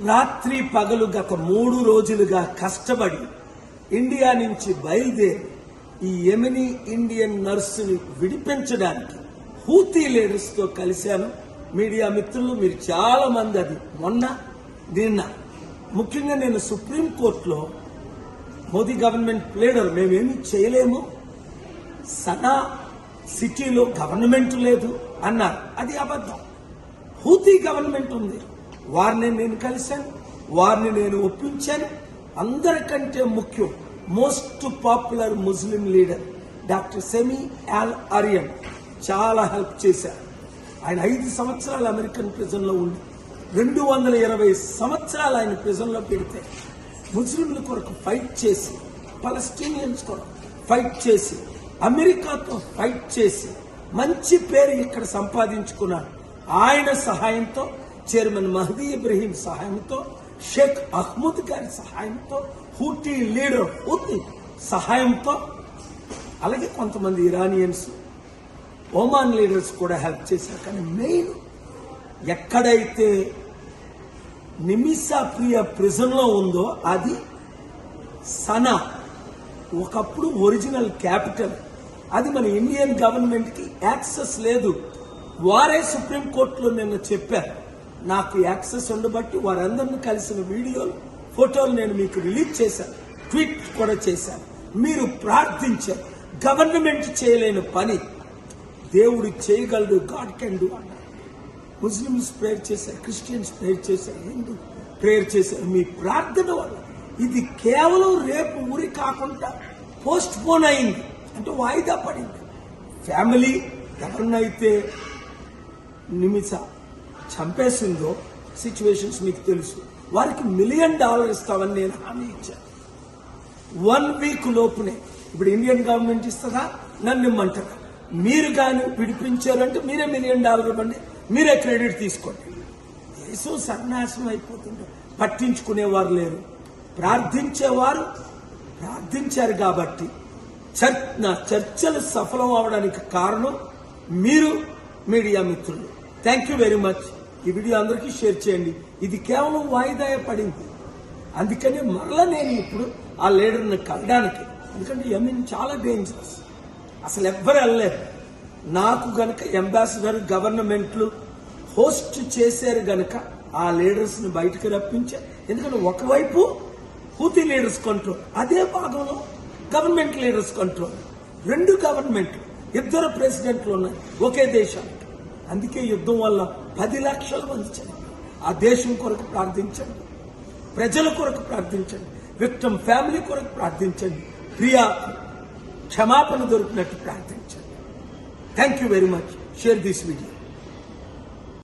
రాత్రి పగలు గత 3 రోజులుగా కష్టపడి ఇండియా నుంచి బయలుదేరి ఈ యెమెనీ ఇండియన్ నర్సుని విడిపించడానికి హూతీ లీడర్స్ తో కలిశాను. మీడియా మిత్రులు మీరు చాలా మంది అది నిన్న ముఖ్యంగా నేను సుప్రీం కోర్టులో మోదీ గవర్నమెంట్ లీడర్ మేమేమీ చేయలేము, సనా సిటీలో గవర్నమెంట్ లేదు అన్నారు. అది అబద్ధం. హూతీ గవర్నమెంట్ ఉంది, వారిని నేను కలిశాను, వారిని నేను ఒప్పించాను. అందరికంటే ముఖ్యం most popular Muslim leader doctor సెమీ అల్ అరియన్ చాలా హెల్ప్ చేశారు. ఆయన 5 సంవత్సరాలు అమెరికన్ ప్రిజన్ లో ఉండి 220 సంవత్సరాలు ఆయన ప్రిజన్ లో పెడితే ముస్లింల కొరకు ఫైట్ చేసి, పలస్టీనియన్స్ కొరకు ఫైట్ చేసి, అమెరికాతో ఫైట్ చేసి మంచి పేరు ఇక్కడ సంపాదించుకున్నారు. ఆయన సహాయంతో, చైర్మన్ మహదీ ఇబ్రహీం సహాయంతో, షేక్ అహ్మద్ గారి సహాయంతో, హూతీ లీడర్ హూతీ సహాయంతో, అలాగే కొంతమంది ఇరానియన్స్, ఒమాన్ లీడర్స్ కూడా హెల్ప్ చేశారు. కానీ మెయిన్ ఎక్కడైతే నిమిషా ప్రియ ప్రిజన్ లో ఉందో అది సనా, ఒకప్పుడు ఒరిజినల్ క్యాపిటల్. అది మన ఇండియన్ గవర్నమెంట్ కి యాక్సెస్ లేదు. వారే సుప్రీం కోర్టులో నిన్న చెప్పారు, నాకు యాక్సెస్ ఉండబట్టి వారందరినీ కలిసిన వీడియోలు, ఫోటోలు నేను మీకు రిలీజ్ చేశాను, ట్వీట్ కూడా చేశాను. మీరు ప్రార్థించారు. గవర్నమెంట్ చేయలేని పని దేవుడు చేయగలడు, గాడ్ కెన్ డూ అన్నారు. ముస్లిమ్స్ ప్రేయర్ చేశారు, క్రిస్టియన్స్ ప్రేయర్ చేశారు, హిందూ ప్రేయర్ చేశారు. మీ ప్రార్థన వల్ల ఇది కేవలం రేపు ఊరి కాకుండా పోస్ట్ పోన్ అయింది, అంటే వాయిదా పడింది. ఫ్యామిలీ ఎవరినైతే నిమిష చంపేసిందో సిచ్యువేషన్స్ మీకు తెలుసు. వారికి $1 మిలియన్ ఇస్తామని నేను హామీ ఇచ్చాను. 1 వీక్ లోపునే. ఇప్పుడు ఇండియన్ గవర్నమెంట్ ఇస్తుందా, నన్ను ఇమ్మంటారా? మీరు కానీ విడిపించారంటే మీరే $1 మిలియన్ ఇవ్వండి, మీరే క్రెడిట్ తీసుకోండి. దేశం సర్వనాశనం అయిపోతుంది, పట్టించుకునేవారు లేరు. ప్రార్థించేవారు ప్రార్థించారు కాబట్టి నా చర్చలు సఫలం అవడానికి కారణం మీరు మీడియా మిత్రులు. Thank you very much. ఈ వీడియో అందరికీ షేర్ చేయండి. ఇది కేవలం వాయిదా పడింది, అందుకని మరలా నేను ఇప్పుడు ఆ లీడర్ని కలడానికి, ఎందుకంటే యెమెన్ చాలా డేంజరస్, అసలు ఎవ్వరు వెళ్ళలేరు. నాకు గనక అంబాసిడర్ గవర్నమెంట్లు హోస్ట్ చేశారు గనక ఆ లీడర్స్ ని బయటకు రప్పించారు. ఎందుకంటే ఒకవైపు హూతీ లీడర్స్ కంట్రోల్, అదే భాగంలో గవర్నమెంట్ లీడర్స్ కంట్రోల్. 2 గవర్నమెంట్లు, 2 ప్రెసిడెంట్లు ఉన్నాయి ఒకే దేశానికి. అందుకే యుద్ధం వల్ల 10 లక్షల మంది చనిపోయారు. ఆ దేశం కొరకు ప్రార్థించండి, ప్రజల కొరకు ప్రార్థించండి, విక్టిమ్ ఫ్యామిలీ కొరకు ప్రార్థించండి, ప్రియా క్షమాపణ దొరికినట్టు ప్రార్థించండి. Thank you very much. Share this video.